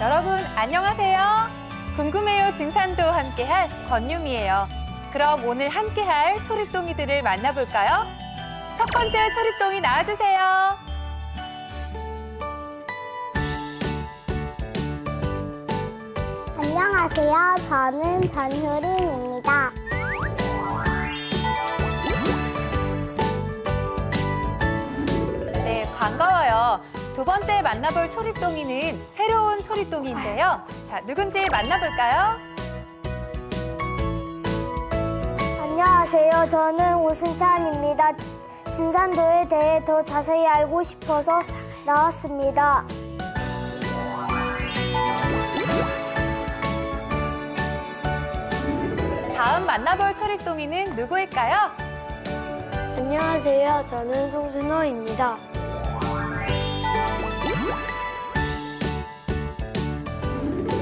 여러분 안녕하세요. 궁금해요 증산도 함께할 권유미예요. 그럼 오늘 함께할 초립동이들을 만나볼까요? 첫 번째 초립동이 나와주세요. 안녕하세요. 저는 전효린입니다. 네, 반가워요. 두 번째 만나볼 초립동이는 새로운 초립동이인데요. 자, 누군지 만나볼까요? 안녕하세요. 저는 오승찬입니다. 진산도에 대해 더 자세히 알고 싶어서 나왔습니다. 다음 만나볼 초립동이는 누구일까요? 안녕하세요. 저는 송준호입니다.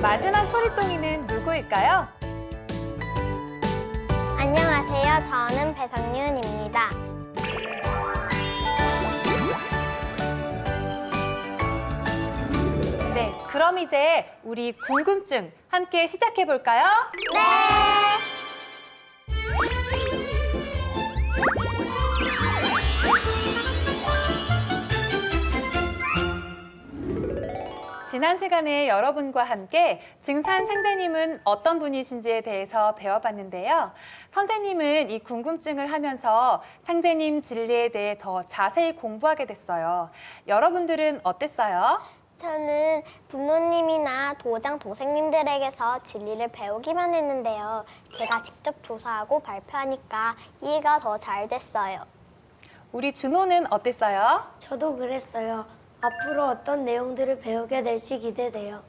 마지막 초립동이는 누구일까요? 안녕하세요. 저는 배상윤입니다. 네, 그럼 이제 우리 궁금증 함께 시작해 볼까요? 네. 지난 시간에 여러분과 함께 증산 상제님은 어떤 분이신지에 대해서 배워봤는데요. 선생님은 이 궁금증을 하면서 상제님 진리에 대해 더 자세히 공부하게 됐어요. 여러분들은 어땠어요? 저는 부모님이나 도장 도생님들에게서 진리를 배우기만 했는데요. 제가 직접 조사하고 발표하니까 이해가 더 잘 됐어요. 우리 준호는 어땠어요? 저도 그랬어요. 앞으로 어떤 내용들을 배우게 될지 기대돼요.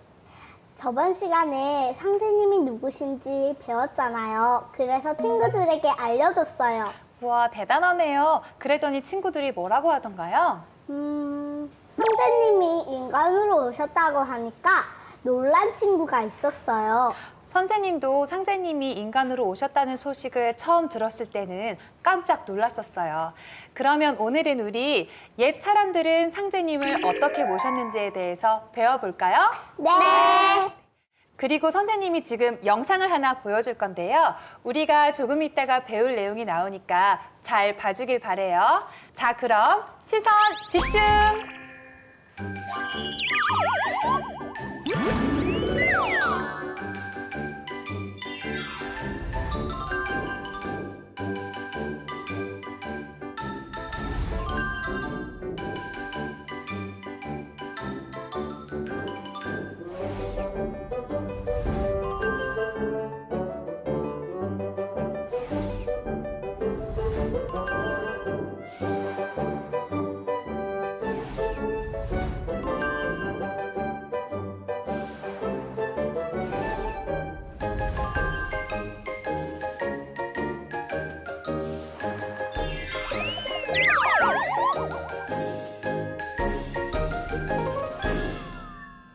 저번 시간에 상대님이 누구신지 배웠잖아요. 그래서 친구들에게 알려줬어요. 와, 대단하네요. 그랬더니 친구들이 뭐라고 하던가요? 상대님이 인간으로 오셨다고 하니까 놀란 친구가 있었어요. 선생님도 상제님이 인간으로 오셨다는 소식을 처음 들었을 때는 깜짝 놀랐었어요. 그러면 오늘은 우리 옛 사람들은 상제님을 어떻게 모셨는지에 대해서 배워볼까요? 네. 그리고 선생님이 지금 영상을 하나 보여줄 건데요. 우리가 조금 있다가 배울 내용이 나오니까 잘 봐주길 바래요. 자, 그럼 시선 집중!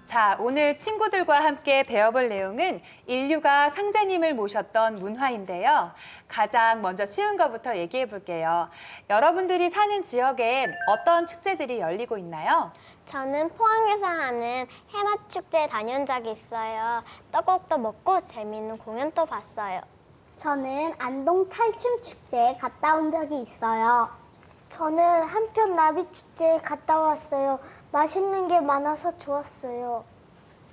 자, 오늘 친구들과 함께 배워볼 내용은 인류가 상제님을 모셨던 문화인데요. 가장 먼저 쉬운 것부터 얘기해 볼게요. 여러분들이 사는 지역엔 어떤 축제들이 열리고 있나요? 저는 포항에서 하는 해맞축제에 다녀온 적이 있어요. 떡국도 먹고 재미있는 공연도 봤어요. 저는 안동 탈춤 축제에 갔다 온 적이 있어요. 저는 한편 나비 축제에 갔다 왔어요. 맛있는 게 많아서 좋았어요.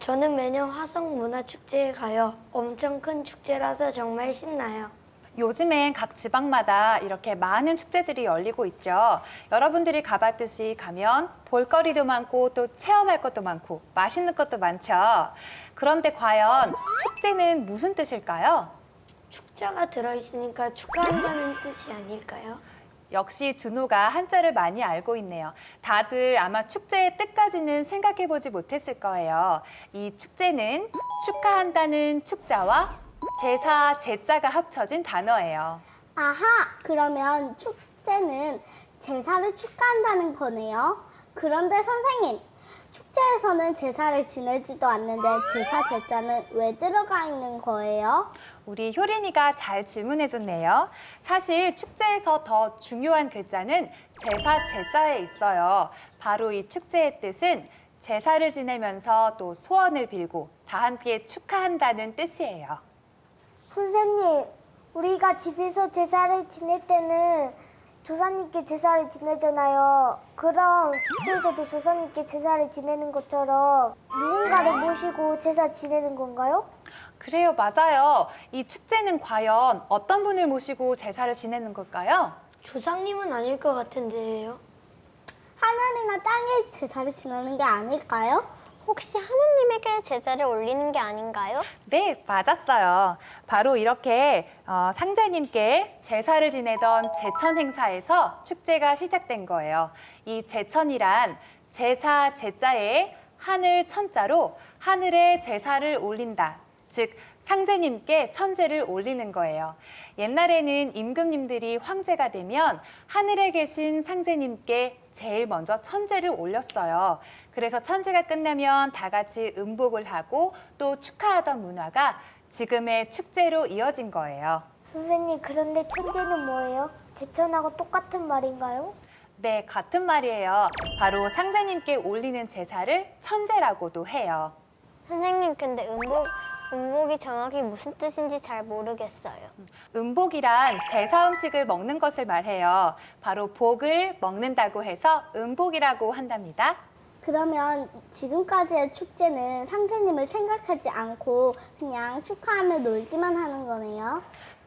저는 매년 화성 문화축제에 가요. 엄청 큰 축제라서 정말 신나요. 요즘엔 각 지방마다 이렇게 많은 축제들이 열리고 있죠. 여러분들이 가봤듯이 가면 볼거리도 많고 또 체험할 것도 많고 맛있는 것도 많죠. 그런데 과연 축제는 무슨 뜻일까요? 축자가 들어있으니까 축하한다는 뜻이 아닐까요? 역시 준호가 한자를 많이 알고 있네요. 다들 아마 축제의 뜻까지는 생각해보지 못했을 거예요. 이 축제는 축하한다는 축자와 제사, 제자가 합쳐진 단어예요. 아하, 그러면 축제는 제사를 축하한다는 거네요. 그런데 선생님, 축제에서는 제사를 지내지도 않는데 제사 제자는 왜 들어가 있는 거예요? 우리 효린이가 잘 질문해줬네요. 사실 축제에서 더 중요한 글자는 제사 제자에 있어요. 바로 이 축제의 뜻은 제사를 지내면서 또 소원을 빌고 다 함께 축하한다는 뜻이에요. 선생님, 우리가 집에서 제사를 지낼 때는 조상님께 제사를 지내잖아요. 그럼 축제에서도 조상님께 제사를 지내는 것처럼 누군가를 모시고 제사 지내는 건가요? 그래요, 맞아요. 이 축제는 과연 어떤 분을 모시고 제사를 지내는 걸까요? 조상님은 아닐 것 같은데요. 하늘이나 땅에 제사를 지내는 게 아닐까요? 혹시 하느님에게 제사를 올리는 게 아닌가요? 네, 맞았어요. 바로 이렇게 상제님께 제사를 지내던 제천 행사에서 축제가 시작된 거예요. 이 제천이란 제사 제자에 하늘 천자로 하늘에 제사를 올린다. 즉 상제님께 천제를 올리는 거예요. 옛날에는 임금님들이 황제가 되면 하늘에 계신 상제님께 제일 먼저 천제를 올렸어요. 그래서 천제가 끝나면 다 같이 음복을 하고 또 축하하던 문화가 지금의 축제로 이어진 거예요. 선생님, 그런데 천재는 뭐예요? 제천하고 똑같은 말인가요? 네, 같은 말이에요. 바로 상제님께 올리는 제사를 천제라고도 해요. 선생님, 근데 음복이 정확히 무슨 뜻인지 잘 모르겠어요. 음복이란 제사 음식을 먹는 것을 말해요. 바로 복을 먹는다고 해서 음복이라고 한답니다. 그러면 지금까지의 축제는 상제님을 생각하지 않고 그냥 축하하며 놀기만 하는 거네요.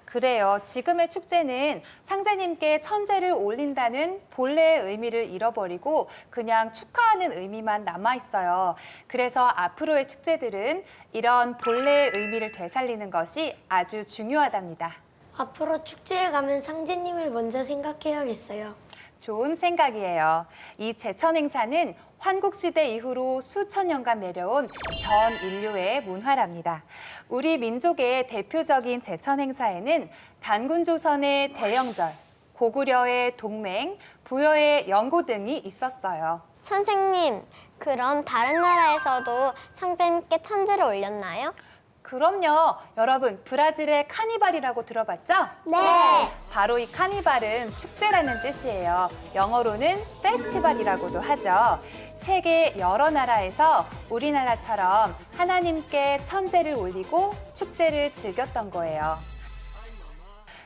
그래요. 지금의 축제는 상제님께 천제를 올린다는 본래의 의미를 잃어버리고 그냥 축하하는 의미만 남아있어요. 그래서 앞으로의 축제들은 이런 본래의 의미를 되살리는 것이 아주 중요하답니다. 앞으로 축제에 가면 상제님을 먼저 생각해야겠어요. 좋은 생각이에요. 이 제천 행사는 환국시대 이후로 수천 년간 내려온 전 인류의 문화랍니다. 우리 민족의 대표적인 제천 행사에는 단군조선의 대영절, 고구려의 동맹, 부여의 연고 등이 있었어요. 선생님, 그럼 다른 나라에서도 상제님께 천제를 올렸나요? 그럼요. 여러분, 브라질의 카니발이라고 들어봤죠? 네. 바로 이 카니발은 축제라는 뜻이에요. 영어로는 페스티벌이라고도 하죠. 세계 여러 나라에서 우리나라처럼 하나님께 천제를 올리고 축제를 즐겼던 거예요.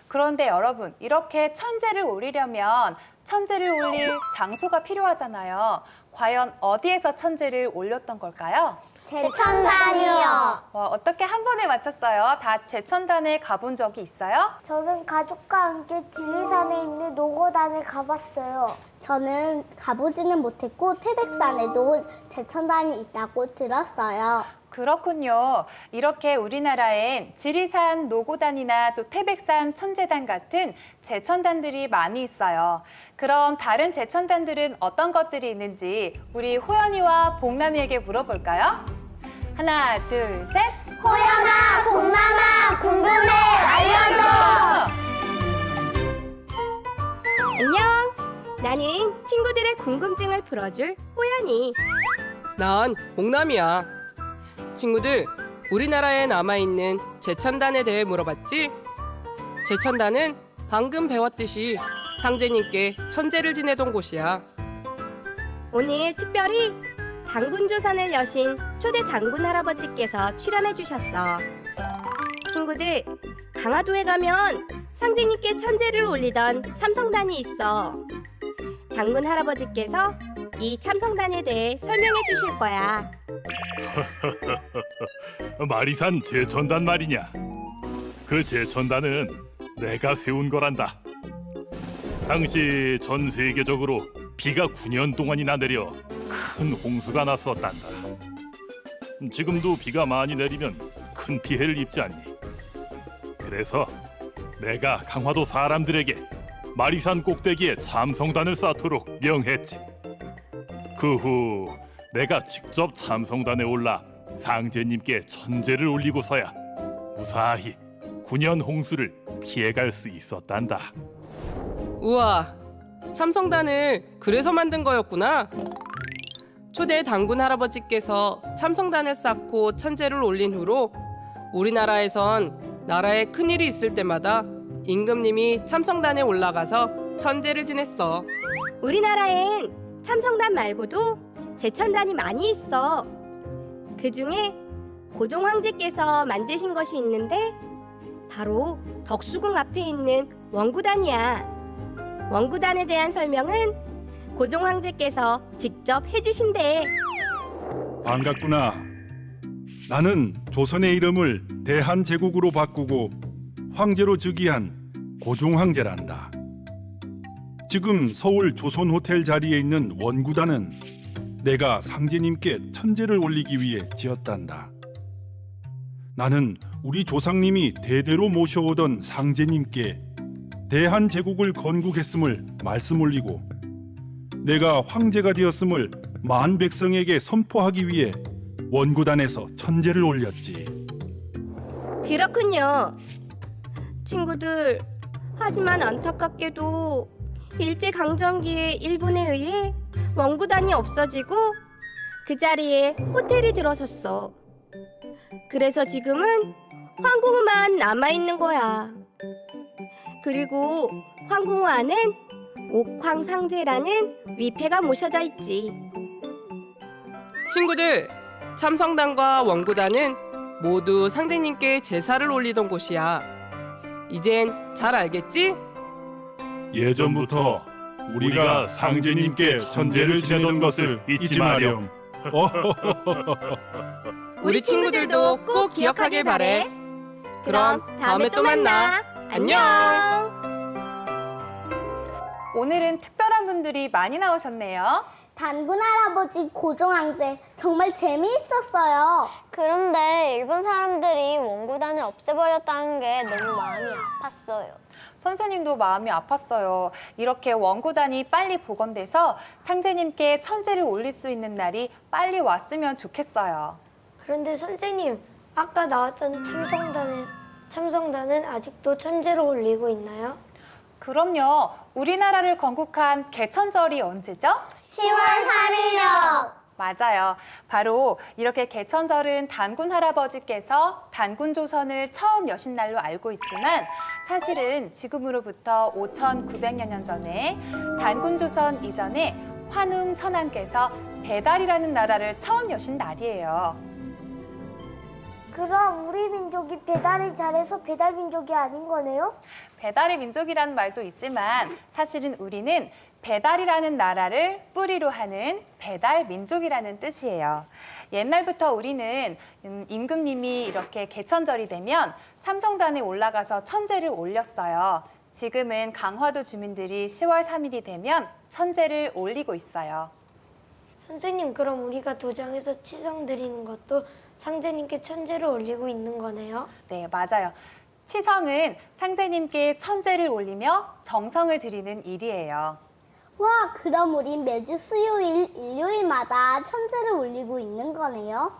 그런데 여러분, 이렇게 천제를 올리려면 천제를 올릴 장소가 필요하잖아요. 과연 어디에서 천제를 올렸던 걸까요? 제천단이요. 어떻게 한 번에 맞췄어요? 다 제천단에 가본 적이 있어요? 저는 가족과 함께 지리산에 있는 노고단에 가봤어요. 저는 가보지는 못했고 태백산에도 제천단이 있다고 들었어요. 그렇군요. 이렇게 우리나라엔 지리산 노고단이나 또 태백산 천제단 같은 제천단들이 많이 있어요. 그럼 다른 제천단들은 어떤 것들이 있는지 우리 호연이와 복남이에게 물어볼까요? 하나, 둘, 셋! 호연아, 복남아, 궁금해, 알려줘! 안녕! 나는 친구들의 궁금증을 풀어줄 호연이. 난 복남이야. 친구들, 우리나라에 남아있는 제천단에 대해 물어봤지? 제천단은 방금 배웠듯이 상제님께 천제를 지내던 곳이야. 오늘 특별히 단군조선을 여신 초대 단군 할아버지께서 출연해 주셨어. 친구들, 강화도에 가면 상제님께 천제를 올리던 참성단이 있어. 단군 할아버지께서 이 참성단에 대해 설명해 주실 거야. 마리산 제천단 말이냐? 그 제천단은 내가 세운 거란다. 당시 전 세계적으로 비가 9년 동안이나 내려 큰 홍수가 났었단다. 지금도 비가 많이 내리면 큰 피해를 입지 않니? 그래서 내가 강화도 사람들에게 마리산 꼭대기에 참성단을 쌓도록 명했지. 그 후 내가 직접 참성단에 올라 상제님께 천제를 올리고서야 무사히 9년 홍수를 피해갈 수 있었단다. 우와, 참성단을 그래서 만든 거였구나. 초대 단군 할아버지께서 참성단을 쌓고 천제를 올린 후로 우리나라에선 나라에 큰일이 있을 때마다 임금님이 참성단에 올라가서 천제를 지냈어. 우리나라엔 참성단 말고도 제천단이 많이 있어. 그 중에 고종 황제께서 만드신 것이 있는데 바로 덕수궁 앞에 있는 원구단이야. 원구단에 대한 설명은 고종 황제께서 직접 해주신대. 반갑구나. 나는 조선의 이름을 대한제국으로 바꾸고 황제로 즉위한 고종 황제란다. 지금 서울 조선호텔 자리에 있는 원구단은 내가 상제님께 천제를 올리기 위해 지었단다. 나는 우리 조상님이 대대로 모셔오던 상제님께 대한제국을 건국했음을 말씀 올리고 내가 황제가 되었음을 만 백성에게 선포하기 위해 원구단에서 천제를 올렸지. 그렇군요. 친구들, 하지만 안타깝게도 일제강점기에 일본에 의해 원구단이 없어지고 그 자리에 호텔이 들어섰어. 그래서 지금은 황궁우만 남아있는 거야. 그리고 황궁우 안엔 옥황상제라는 위패가 모셔져 있지. 친구들, 참성단과 원구단은 모두 상제님께 제사를 올리던 곳이야. 이젠 잘 알겠지? 예전부터 우리가 상제님께 천제를 지내던 것을 잊지 마렴. 우리 친구들도 꼭 기억하길 바래. 그럼 다음에 또 만나. 안녕. 오늘은 특별한 분들이 많이 나오셨네요. 단군 할아버지 고종황제 정말 재미있었어요. 그런데 일본 사람들이 원구단을 없애버렸다는 게 너무 마음이 아팠어요. 선생님도 마음이 아팠어요. 이렇게 원구단이 빨리 복원돼서 상제님께 천제를 올릴 수 있는 날이 빨리 왔으면 좋겠어요. 그런데 선생님, 아까 나왔던 참성단은 아직도 천제를 올리고 있나요? 그럼요. 우리나라를 건국한 개천절이 언제죠? 10월 3일요. 맞아요. 바로 이렇게 개천절은 단군 할아버지께서 단군 조선을 처음 여신 날로 알고 있지만 사실은 지금으로부터 5,900여 년 전에 단군 조선 이전에 환웅 천황께서 배달이라는 나라를 처음 여신 날이에요. 그럼 우리 민족이 배달을 잘해서 배달 민족이 아닌 거네요? 배달의 민족이라는 말도 있지만 사실은 우리는 배달이라는 나라를 뿌리로 하는 배달 민족이라는 뜻이에요. 옛날부터 우리는 임금님이 이렇게 개천절이 되면 참성단에 올라가서 천제를 올렸어요. 지금은 강화도 주민들이 10월 3일이 되면 천제를 올리고 있어요. 선생님, 그럼 우리가 도장에서 치성 드리는 것도 상제님께 천제를 올리고 있는 거네요? 네, 맞아요. 치성은 상제님께 천제를 올리며 정성을 드리는 일이에요. 와, 그럼 우린 매주 수요일, 일요일마다 천제를 올리고 있는 거네요.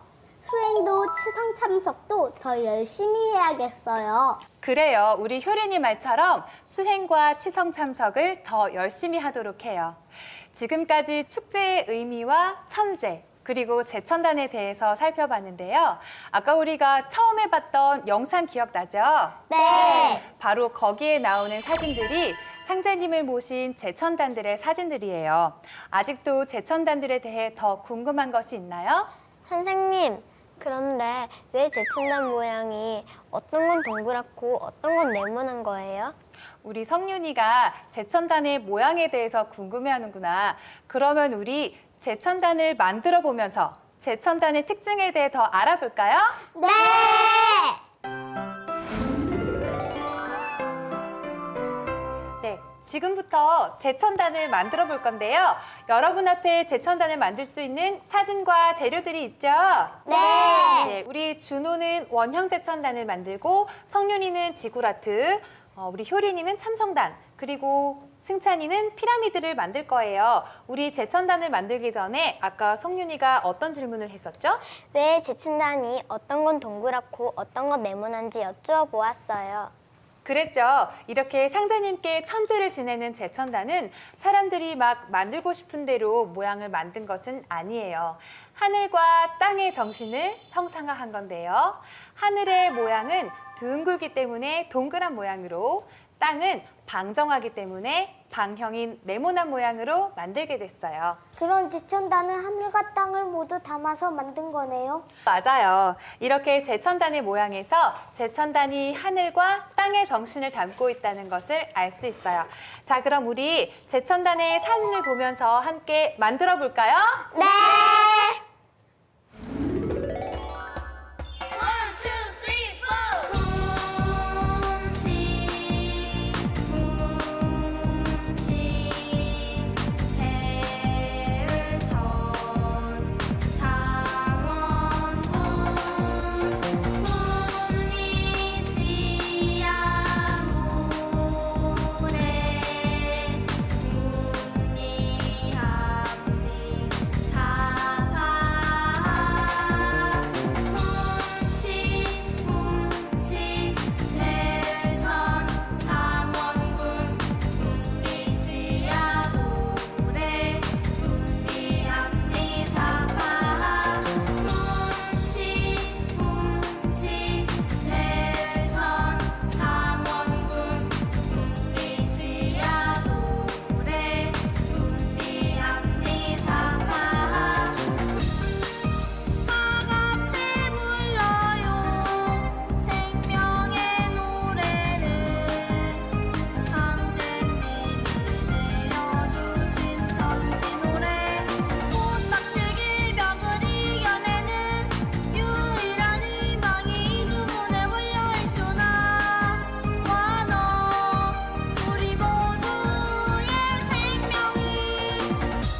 수행도 치성 참석도 더 열심히 해야겠어요. 그래요. 우리 효린이 말처럼 수행과 치성 참석을 더 열심히 하도록 해요. 지금까지 축제의 의미와 천제, 그리고 제천단에 대해서 살펴봤는데요. 아까 우리가 처음에 봤던 영상 기억나죠? 네. 바로 거기에 나오는 사진들이 상제님을 모신 제천단들의 사진들이에요. 아직도 제천단들에 대해 더 궁금한 것이 있나요? 선생님, 그런데 왜 제천단 모양이 어떤 건 동그랗고 어떤 건 네모난 거예요? 우리 성윤이가 제천단의 모양에 대해서 궁금해하는구나. 그러면 우리 제천단을 만들어 보면서 제천단의 특징에 대해 더 알아볼까요? 네! 네, 지금부터 제천단을 만들어 볼 건데요. 여러분 앞에 제천단을 만들 수 있는 사진과 재료들이 있죠? 네! 우리 준호는 원형 제천단을 만들고 성윤이는 지구라트, 우리 효린이는 참성단, 그리고 승찬이는 피라미드를 만들 거예요. 우리 제천단을 만들기 전에 아까 성윤이가 어떤 질문을 했었죠? 왜 제천단이 어떤 건 동그랗고 어떤 건 네모난지 여쭈어보았어요. 그랬죠. 이렇게 상제님께 천제를 지내는 제천단은 사람들이 막 만들고 싶은 대로 모양을 만든 것은 아니에요. 하늘과 땅의 정신을 형상화한 건데요. 하늘의 모양은 둥글기 때문에 동그란 모양으로, 땅은 방정하기 때문에 방형인 네모난 모양으로 만들게 됐어요. 그럼 제천단은 하늘과 땅을 모두 담아서 만든 거네요. 맞아요. 이렇게 제천단의 모양에서 제천단이 하늘과 땅의 정신을 담고 있다는 것을 알 수 있어요. 자, 그럼 우리 제천단의 사진을 보면서 함께 만들어 볼까요? 네!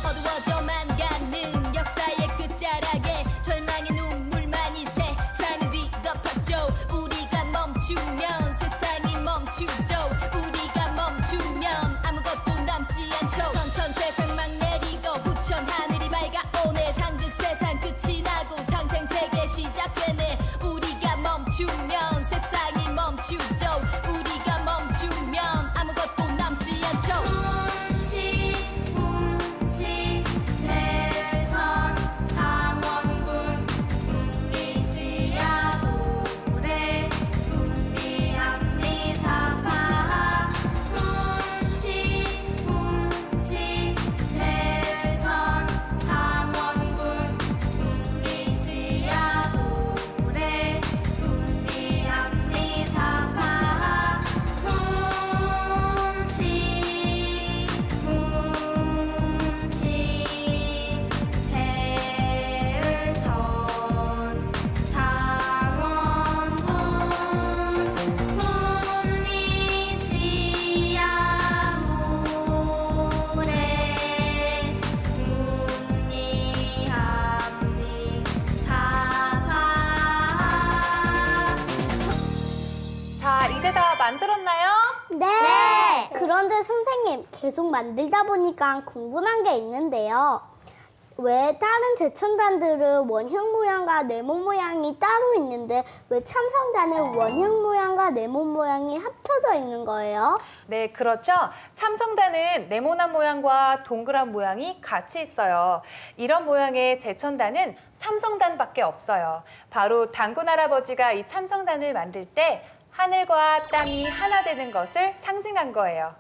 어두워져만 가는 역사의 끝자락에 절망의 눈물만이 세상을 뒤덮었죠. 우리가 멈추면 세상이 멈추죠. 우리가 멈추면 아무것도 남지 않죠. 선천 세상 막 내리고 후천 하늘이 밝아오네. 상극 세상 끝이 나고 상생 세계 시작되네. 우리가 멈추면 세상이 멈추죠. 우리가 멈추면 아무것도 남지 않죠. 자, 이제 다 만들었나요? 네! 그런데 선생님, 계속 만들다 보니까 궁금한 게 있는데요. 왜 다른 제천단들은 원형 모양과 네모 모양이 따로 있는데 왜 참성단은 원형 모양과 네모 모양이 합쳐져 있는 거예요? 네, 그렇죠. 참성단은 네모난 모양과 동그란 모양이 같이 있어요. 이런 모양의 제천단은 참성단밖에 없어요. 바로 단군 할아버지가 이 참성단을 만들 때 하늘과 땅이 하나 되는 것을 상징한 거예요.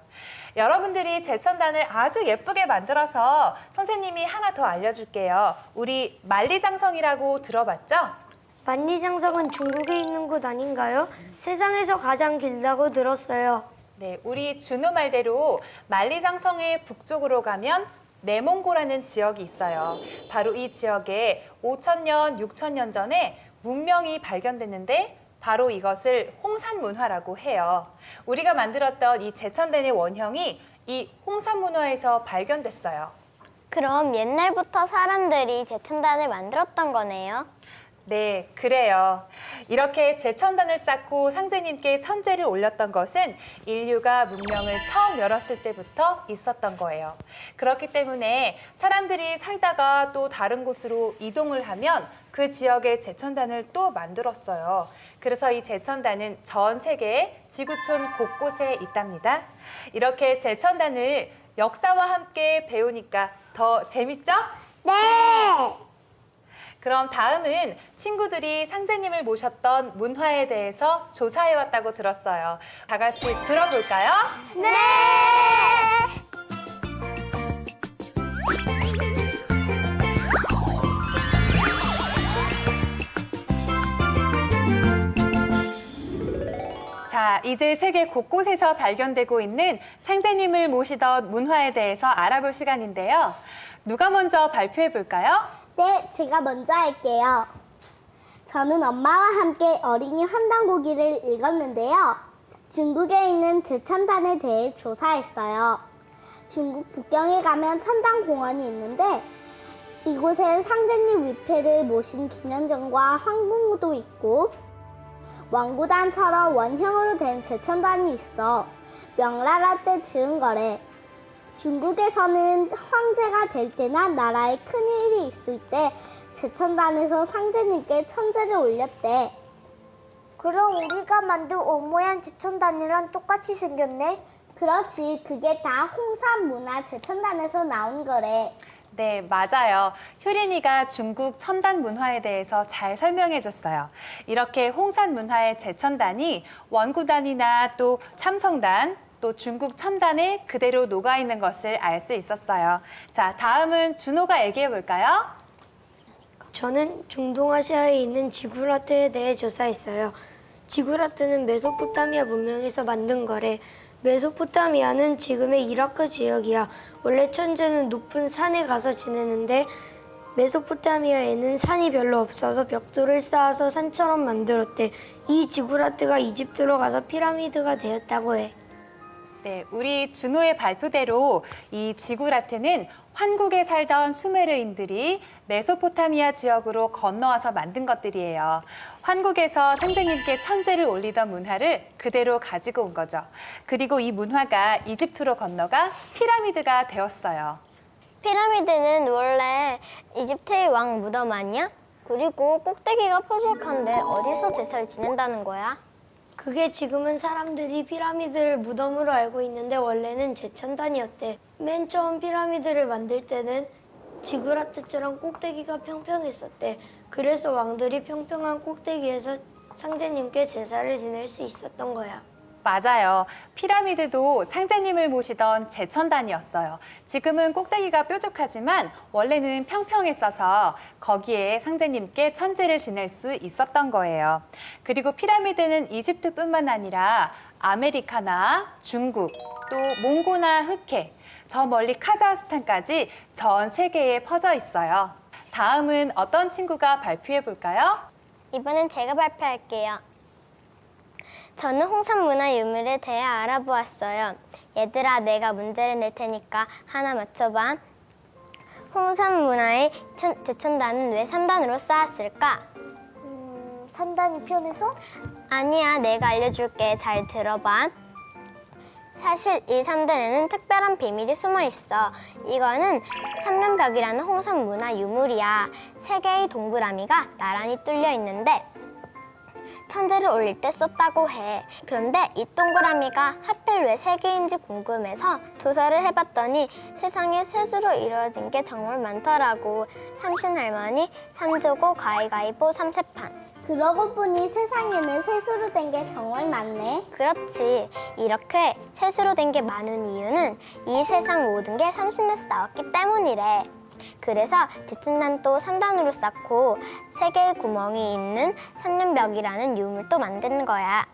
여러분들이 제천단을 아주 예쁘게 만들어서 선생님이 하나 더 알려줄게요. 우리 만리장성이라고 들어봤죠? 만리장성은 중국에 있는 곳 아닌가요? 세상에서 가장 길다고 들었어요. 네, 우리 준호 말대로 만리장성의 북쪽으로 가면 내몽고라는 지역이 있어요. 바로 이 지역에 5,000년, 6,000년 전에 문명이 발견됐는데 바로 이것을 홍산문화라고 해요. 우리가 만들었던 이 제천단의 원형이 이 홍산문화에서 발견됐어요. 그럼 옛날부터 사람들이 제천단을 만들었던 거네요. 네, 그래요. 이렇게 제천단을 쌓고 상제님께 천재를 올렸던 것은 인류가 문명을 처음 열었을 때부터 있었던 거예요. 그렇기 때문에 사람들이 살다가 또 다른 곳으로 이동을 하면 그 지역에 제천단을 또 만들었어요. 그래서 이 제천단은 전 세계 지구촌 곳곳에 있답니다. 이렇게 제천단을 역사와 함께 배우니까 더 재밌죠? 네! 그럼 다음은 친구들이 상제님을 모셨던 문화에 대해서 조사해왔다고 들었어요. 다 같이 들어볼까요? 네! 자, 이제 세계 곳곳에서 발견되고 있는 상제님을 모시던 문화에 대해서 알아볼 시간인데요. 누가 먼저 발표해 볼까요? 네, 제가 먼저 할게요. 저는 엄마와 함께 어린이 환단고기를 읽었는데요. 중국에 있는 제천단에 대해 조사했어요. 중국 북경에 가면 천단공원이 있는데 이곳엔 상제님 위패를 모신 기념전과 황궁우도 있고 왕구단처럼 원형으로 된 제천단이 있어 명나라 때 지은 거래. 중국에서는 황제가 될 때나 나라에 큰일이 있을 때 제천단에서 상제님께 천제를 올렸대. 그럼 우리가 만든 옷 모양 제천단이랑 똑같이 생겼네? 그렇지, 그게 다 홍산 문화 제천단에서 나온 거래. 네, 맞아요. 효린이가 중국 천단 문화에 대해서 잘 설명해 줬어요. 이렇게 홍산 문화의 제천단이 원구단이나 또 참성단, 또 중국 천단에 그대로 녹아 있는 것을 알 수 있었어요. 자, 다음은 준호가 얘기해 볼까요? 저는 중동아시아에 있는 지구라트에 대해 조사했어요. 지구라트는 메소포타미아 문명에서 만든 거래. 메소포타미아는 지금의 이라크 지역이야. 원래 천재는 높은 산에 가서 지내는데 메소포타미아에는 산이 별로 없어서 벽돌을 쌓아서 산처럼 만들었대. 이 지구라트가 이집트로 가서 피라미드가 되었다고 해. 네, 우리 준호의 발표대로 이 지구라트는 환국에 살던 수메르인들이 메소포타미아 지역으로 건너와서 만든 것들이에요. 환국에서 상제님께 천제를 올리던 문화를 그대로 가지고 온 거죠. 그리고 이 문화가 이집트로 건너가 피라미드가 되었어요. 피라미드는 원래 이집트의 왕 무덤 아니야? 그리고 꼭대기가 뾰족한데 어디서 제사를 지낸다는 거야? 그게 지금은 사람들이 피라미드를 무덤으로 알고 있는데 원래는 제천단이었대. 맨 처음 피라미드를 만들 때는 지구라트처럼 꼭대기가 평평했었대. 그래서 왕들이 평평한 꼭대기에서 상제님께 제사를 지낼 수 있었던 거야. 맞아요. 피라미드도 상제님을 모시던 제천단이었어요. 지금은 꼭대기가 뾰족하지만 원래는 평평했어서 거기에 상제님께 천제를 지낼 수 있었던 거예요. 그리고 피라미드는 이집트뿐만 아니라 아메리카나 중국, 또 몽고나 흑해, 저 멀리 카자흐스탄까지 전 세계에 퍼져 있어요. 다음은 어떤 친구가 발표해 볼까요? 이번엔 제가 발표할게요. 저는 홍산 문화 유물에 대해 알아보았어요. 얘들아, 내가 문제를 낼 테니까 하나 맞춰봐. 홍산 문화의 제천단은 왜 3단으로 쌓았을까? 3단이 편해서? 아니야, 내가 알려줄게. 잘 들어봐. 사실 이 3단에는 특별한 비밀이 숨어 있어. 이거는 삼면벽이라는 홍산 문화 유물이야. 3개의 동그라미가 나란히 뚫려 있는데 천제를 올릴 때 썼다고 해. 그런데 이 동그라미가 하필 왜 3개인지 궁금해서 조사를 해봤더니 세상에 셋으로 이루어진 게 정말 많더라고. 삼신할머니, 삼조고, 가위가위보, 삼세판. 그러고 보니 세상에는 셋으로 된 게 정말 많네. 그렇지. 이렇게 셋으로 된 게 많은 이유는 이 세상 모든 게 삼신에서 나왔기 때문이래. 그래서 제천단도 3단으로 쌓고 3개의 구멍이 있는 삼면벽이라는 유물도 만드는 거야.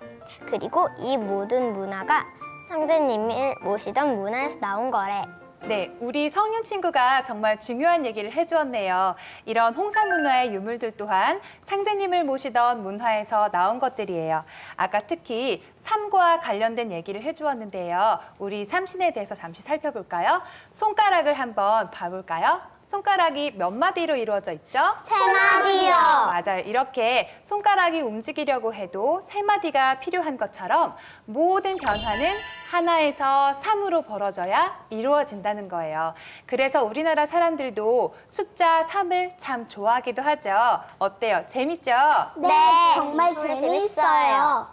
그리고 이 모든 문화가 상제님을 모시던 문화에서 나온 거래. 네, 우리 성윤 친구가 정말 중요한 얘기를 해주었네요. 이런 홍산 문화의 유물들 또한 상제님을 모시던 문화에서 나온 것들이에요. 아까 특히 삼과 관련된 얘기를 해주었는데요. 우리 삼신에 대해서 잠시 살펴볼까요? 손가락을 한번 봐볼까요? 손가락이 몇 마디로 이루어져 있죠? 3마디요. 맞아요. 이렇게 손가락이 움직이려고 해도 3마디가 필요한 것처럼 모든 변화는 하나에서 3으로 벌어져야 이루어진다는 거예요. 그래서 우리나라 사람들도 숫자 3을 참 좋아하기도 하죠. 어때요? 재밌죠? 네, 정말 재밌어요.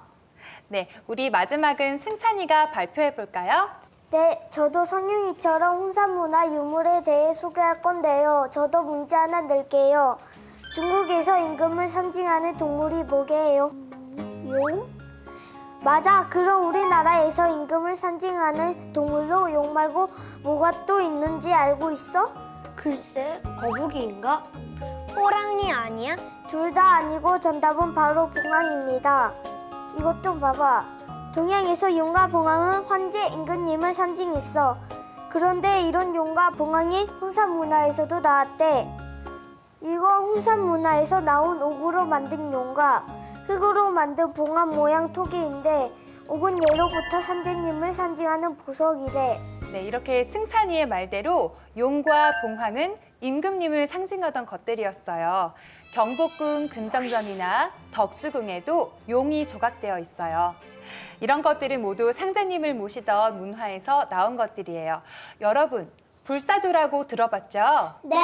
네, 우리 마지막은 승찬이가 발표해 볼까요? 네, 저도 성윤이처럼 홍산 문화 유물에 대해 소개할 건데요. 저도 문제 하나 낼게요. 중국에서 임금을 상징하는 동물이 뭐게요? 용? 맞아. 그럼 우리나라에서 임금을 상징하는 동물로 용 말고 뭐가 또 있는지 알고 있어? 글쎄, 거북이인가? 호랑이 아니야? 둘 다 아니고 정답은 바로 봉황입니다. 이것 좀 봐봐. 동양에서 용과 봉황은 황제 임금님을 상징했어. 그런데 이런 용과 봉황이 홍산 문화에서도 나왔대. 이거 홍산 문화에서 나온 옥으로 만든 용과 흙으로 만든 봉황 모양 토기인데 옥은 예로부터 상제님을 상징하는 보석이래. 네, 이렇게 승찬이의 말대로 용과 봉황은 임금님을 상징하던 것들이었어요. 경복궁 근정전이나 덕수궁에도 용이 조각되어 있어요. 이런 것들은 모두 상제님을 모시던 문화에서 나온 것들이에요. 여러분, 불사조라고 들어봤죠? 네.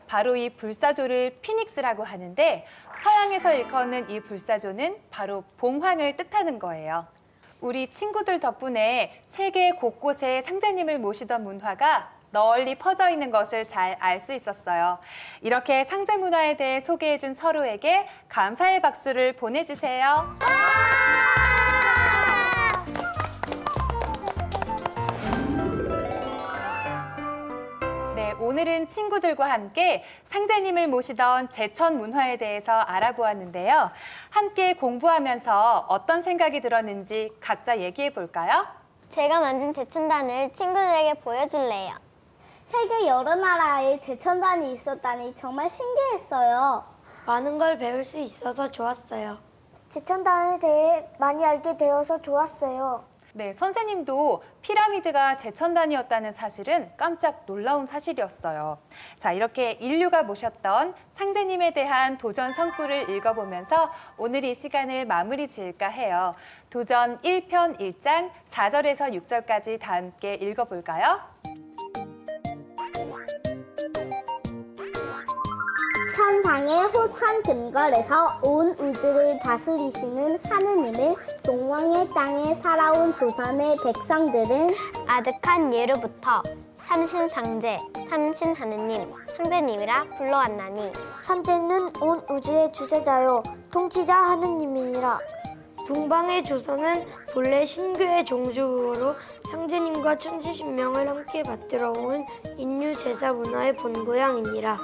바로 이 불사조를 피닉스라고 하는데 서양에서 일컫는 이 불사조는 바로 봉황을 뜻하는 거예요. 우리 친구들 덕분에 세계 곳곳에 상제님을 모시던 문화가 널리 퍼져 있는 것을 잘 알 수 있었어요. 이렇게 상제 문화에 대해 소개해준 서로에게 감사의 박수를 보내주세요. 네, 오늘은 친구들과 함께 상제님을 모시던 제천 문화에 대해서 알아보았는데요. 함께 공부하면서 어떤 생각이 들었는지 각자 얘기해 볼까요? 제가 만진 제천단을 친구들에게 보여줄래요. 세계 여러 나라에 제천단이 있었다니 정말 신기했어요. 많은 걸 배울 수 있어서 좋았어요. 제천단에 대해 많이 알게 되어서 좋았어요. 네, 선생님도 피라미드가 제천단이었다는 사실은 깜짝 놀라운 사실이었어요. 자, 이렇게 인류가 모셨던 상제님에 대한 도전 성구를 읽어보면서 오늘 이 시간을 마무리 지을까 해요. 도전 1편 1장 4절에서 6절까지 다 함께 읽어볼까요? 천상의 호천 등걸에서 온 우주를 다스리시는 하느님을 동왕의 땅에 살아온 조선의 백성들은 아득한 예로부터 삼신상제, 삼신하느님, 상제님이라 불러왔나니 상제는 온 우주의 주제자요 통치자 하느님이니라. 동방의 조선은 본래 신교의 종주국으로 상제님과 천지신명을 함께 받들어 온 인류 제사 문화의 본고향이니라.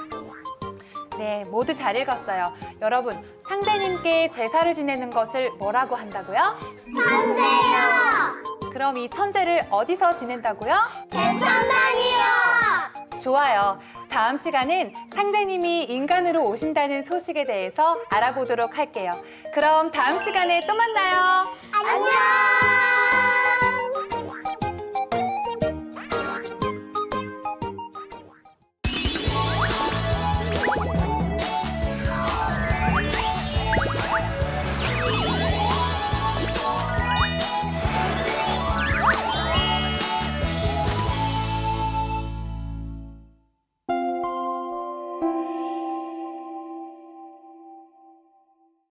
네, 모두 잘 읽었어요. 여러분, 상제님께 제사를 지내는 것을 뭐라고 한다고요? 천재요! 그럼 이 천제를 어디서 지낸다고요? 대천당이요! 좋아요. 다음 시간은 상제님이 인간으로 오신다는 소식에 대해서 알아보도록 할게요. 그럼 다음 시간에 또 만나요. 안녕!